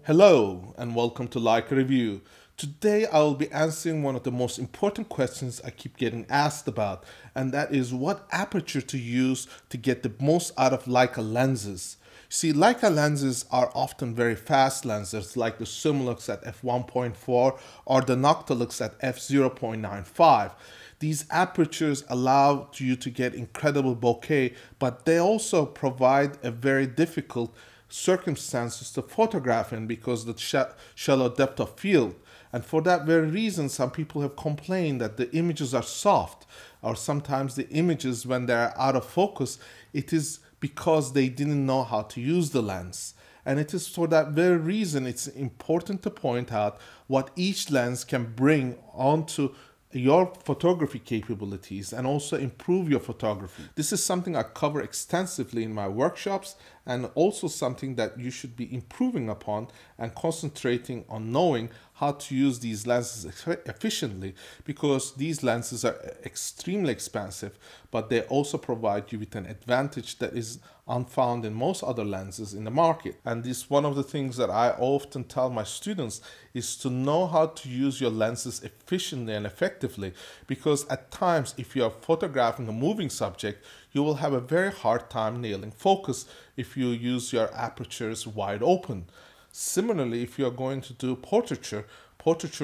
Hello and welcome to Leica Review. Today I will be answering one of the most important questions I keep getting asked about, and that is what aperture to use to get the most out of Leica lenses. See, Leica lenses are often very fast lenses like the Summilux at f1.4 or the Noctilux at f0.95. These apertures allow you to get incredible bokeh, but they also provide a very difficult circumstances to photograph in because the shallow depth of field. And for that very reason, some people have complained that the images are soft, or sometimes the images, when they're out of focus, it is because they didn't know how to use the lens. And it is for that very reason it's important to point out what each lens can bring onto your photography capabilities and also improve your photography. This is something I cover extensively in my workshops, and also something that you should be improving upon and concentrating on knowing how to use these lenses efficiently, because these lenses are extremely expensive, but they also provide you with an advantage that is unfound in most other lenses in the market. And this one of the things that I often tell my students is to know how to use your lenses efficiently and effectively, because at times if you are photographing a moving subject, you will have a very hard time nailing focus if you use your apertures wide open. Similarly, if you are going to do portraiture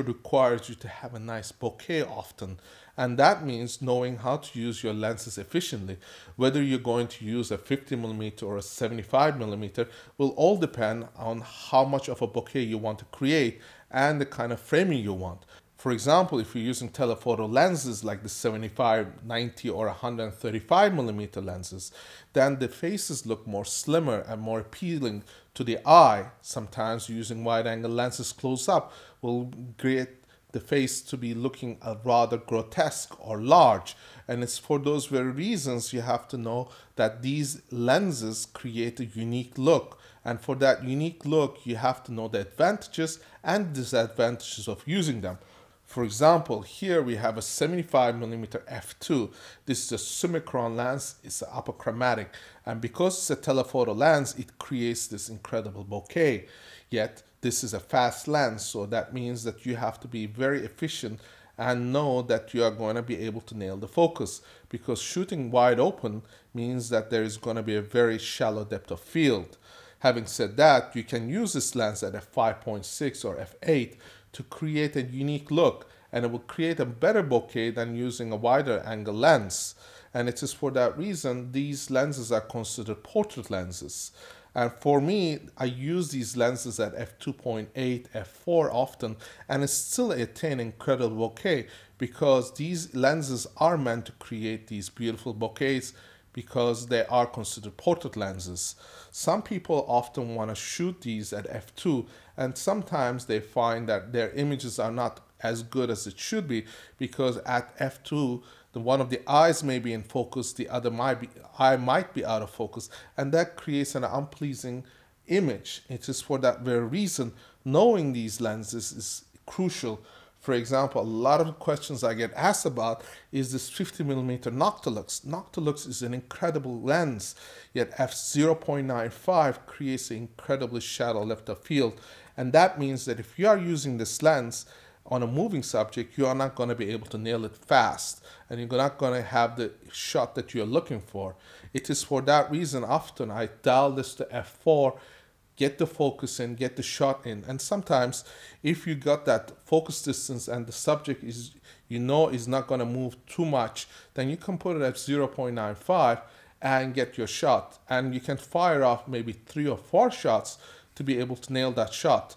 requires you to have a nice bokeh often, and that means knowing how to use your lenses efficiently. Whether you're going to use a 50mm or a 75mm will all depend on how much of a bokeh you want to create and the kind of framing you want. For example, if you're using telephoto lenses like the 75, 90 or 135mm lenses, then the faces look more slimmer and more appealing to the eye. Sometimes using wide-angle lenses close up will create the face to be looking rather grotesque or large. And it's for those very reasons you have to know that these lenses create a unique look. And for that unique look, you have to know the advantages and disadvantages of using them. For example, here we have a 75mm f2. This is a Summicron lens. It's an apochromatic, and because it's a telephoto lens, it creates this incredible bokeh. Yet this is a fast lens, so that means that you have to be very efficient and know that you are going to be able to nail the focus, because shooting wide open means that there is going to be a very shallow depth of field. Having said that, you can use this lens at f5.6 or f8 to create a unique look, and it will create a better bokeh than using a wider angle lens. And it is for that reason these lenses are considered portrait lenses. And for me, I use these lenses at f2.8, f4 often, and it's still attain incredible bokeh, because these lenses are meant to create these beautiful bokehs because they are considered portrait lenses. Some people often want to shoot these at f2, and sometimes they find that their images are not as good as it should be, because at f2 one of the eyes may be in focus, the other eye might be out of focus, and that creates an unpleasing image. It is for that very reason knowing these lenses is crucial. For example, a lot of questions I get asked about is this 50mm Noctilux. Noctilux is an incredible lens, yet f0.95 creates an incredibly shallow depth of field. And that means that if you are using this lens on a moving subject, you are not going to be able to nail it fast, and you're not going to have the shot that you're looking for. It is for that reason often I dial this to f4, get the focus in, get the shot in. And sometimes if you got that focus distance and the subject is, is not going to move too much, then you can put it at 0.95 and get your shot. And you can fire off maybe 3 or 4 shots to be able to nail that shot.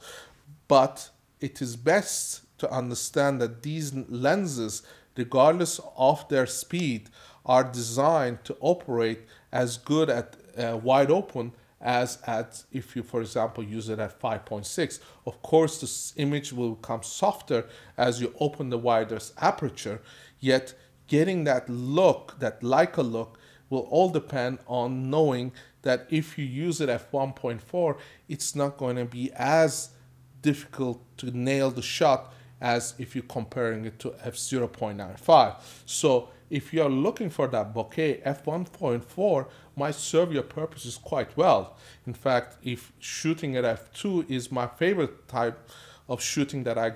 But it is best to understand that these lenses, regardless of their speed, are designed to operate as good at wide open as at if you, for example, use it at 5.6. Of course, this image will become softer as you open the widest aperture, yet getting that look, that Leica look, will all depend on knowing that if you use it at 1.4, it's not going to be as difficult to nail the shot as if you're comparing it to f0.95. So if you are looking for that bokeh, f1.4 might serve your purposes quite well. In fact, if shooting at f2 is my favorite type of shooting that I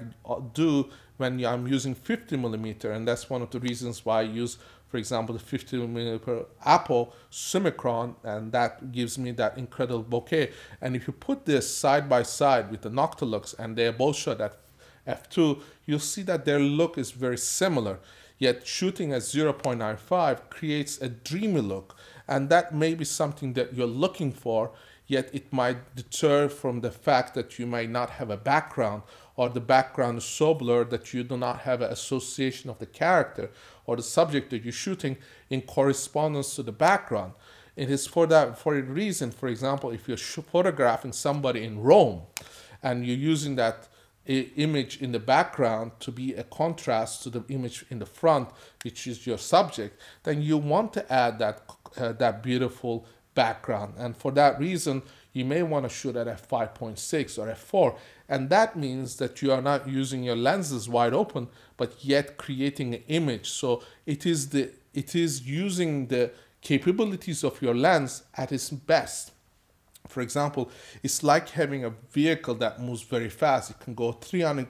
do when I'm using 50mm, and that's one of the reasons why I use, for example, the 50mm Apple Summicron, and that gives me that incredible bokeh. And if you put this side by side with the Noctilux and they are both shot at f2, you'll see that their look is very similar. Yet shooting at 0.95 creates a dreamy look, and that may be something that you're looking for, yet it might deter from the fact that you may not have a background, or the background is so blurred that you do not have an association of the character or the subject that you're shooting in correspondence to the background. It is for a reason, for example, if you're photographing somebody in Rome and you're using that image in the background to be a contrast to the image in the front, which is your subject, then you want to add that beautiful background. And for that reason, you may want to shoot at f5.6 or f4, and that means that you are not using your lenses wide open, but yet creating an image. So it is using the capabilities of your lens at its best. For example, it's like having a vehicle that moves very fast. It can go 300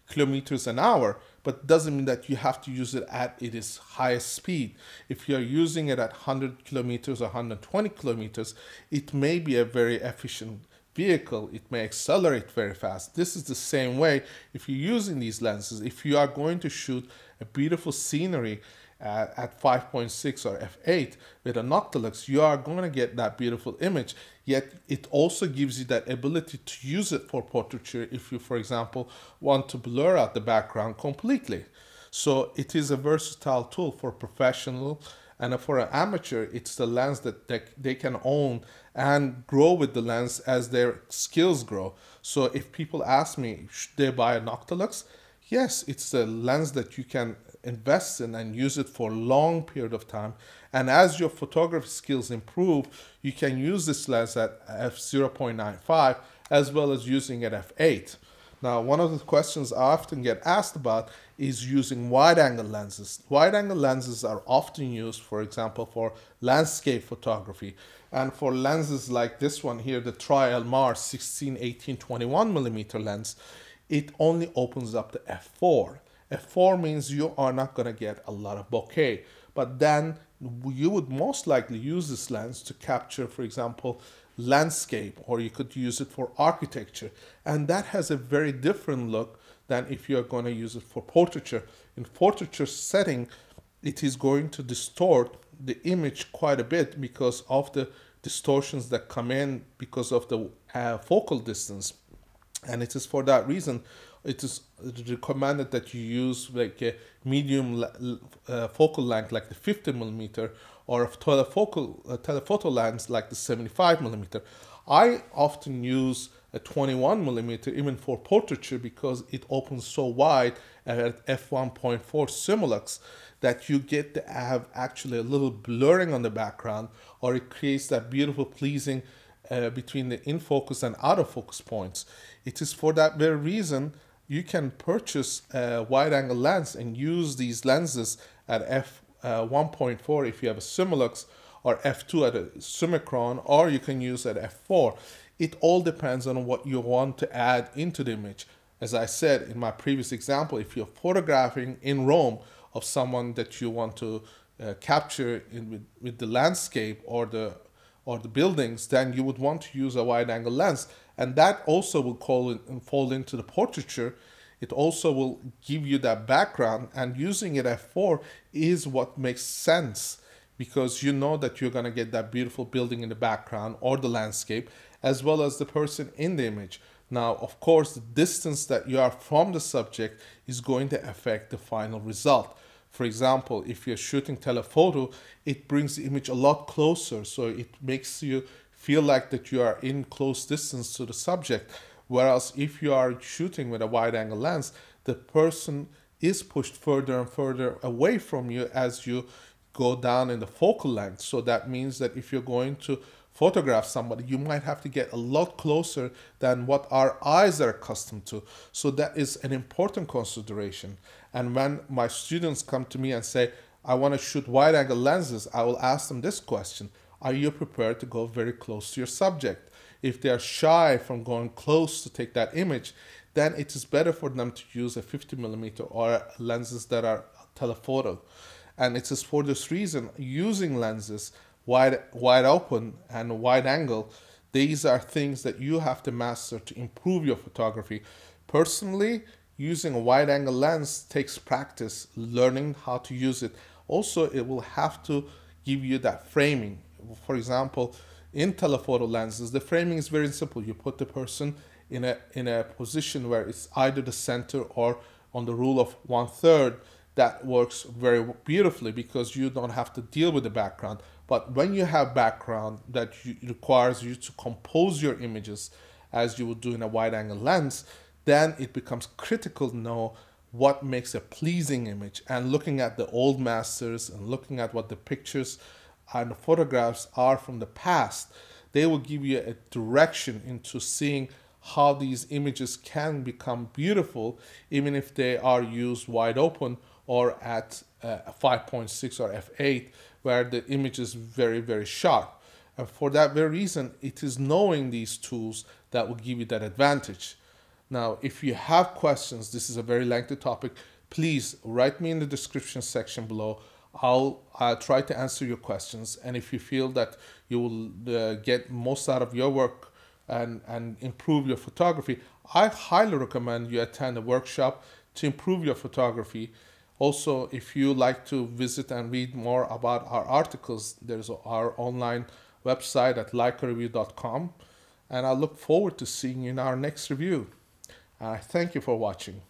kilometers an hour, but doesn't mean that you have to use it at its highest speed. If you're using it at 100 kilometers or 120 kilometers, it may be a very efficient vehicle. It may accelerate very fast. This is the same way if you're using these lenses. If you are going to shoot a beautiful scenery at 5.6 or f8 with a Noctilux, you are going to get that beautiful image. Yet it also gives you that ability to use it for portraiture if you, for example, want to blur out the background completely. So it is a versatile tool for professional, and for an amateur, it's the lens that they can own and grow with the lens as their skills grow. So if people ask me, should they buy a Noctilux? Yes, it's a lens that you can invest in and use it for a long period of time. And as your photography skills improve, you can use this lens at f0.95 as well as using it at f8. Now, one of the questions I often get asked about is using wide-angle lenses. Wide-angle lenses are often used, for example, for landscape photography. And for lenses like this one here, the Tri-Elmar 16, 18, 21mm lens, it only opens up to f4. f4 means you are not going to get a lot of bokeh, but then you would most likely use this lens to capture, for example, landscape, or you could use it for architecture, and that has a very different look than if you're going to use it for portraiture. In portraiture setting, it is going to distort the image quite a bit because of the distortions that come in because of the focal distance. And it is for that reason it is recommended that you use like a medium focal length like the 50mm, or a telephoto lens like the 75mm. I often use a 21mm even for portraiture because it opens so wide at f1.4 Simulux that you get to have actually a little blurring on the background, or it creates that beautiful pleasing between the in focus and out of focus points. It is for that very reason you can purchase a wide angle lens and use these lenses at f1.4 if you have a Simulux, or f2 at a Summicron, or you can use at f4. It all depends on what you want to add into the image. As I said in my previous example, if you're photographing in Rome of someone that you want to capture with the landscape or the buildings, then you would want to use a wide angle lens, and that also will fall into the portraiture. It also will give you that background, and using it at f4 is what makes sense, because you know that you're going to get that beautiful building in the background or the landscape as well as the person in the image. Now, of course, the distance that you are from the subject is going to affect the final result. For example, if you're shooting telephoto, it brings the image a lot closer, so it makes you feel like that you are in close distance to the subject. Whereas if you are shooting with a wide angle lens, the person is pushed further and further away from you as you go down in the focal length. So that means that if you're going to photograph somebody, you might have to get a lot closer than what our eyes are accustomed to. So that is an important consideration. And when my students come to me and say, I want to shoot wide angle lenses, I will ask them this question: are you prepared to go very close to your subject? If they are shy from going close to take that image, then it is better for them to use a 50mm or lenses that are telephoto. And it is for this reason, using lenses wide open and wide angle, these are things that you have to master to improve your photography. Personally, using a wide angle lens takes practice, learning how to use it. Also, it will have to give you that framing. For example, in telephoto lenses, the framing is very simple. You put the person in a position where it's either the center or on the rule of 1/3. That works very beautifully because you don't have to deal with the background. But when you have background that requires you to compose your images as you would do in a wide angle lens, then it becomes critical to know what makes a pleasing image. And looking at the old masters and looking at what the pictures and the photographs are from the past, they will give you a direction into seeing how these images can become beautiful even if they are used wide open or at 5.6 or f8, where the image is very, very sharp. And for that very reason, it is knowing these tools that will give you that advantage. Now, if you have questions, this is a very lengthy topic, please write me in the description section below. I'll try to answer your questions. And if you feel that you will get most out of your work and improve your photography, I highly recommend you attend a workshop to improve your photography. Also, if you like to visit and read more about our articles, there's our online website at leicareview.com. And I look forward to seeing you in our next review. Thank you for watching.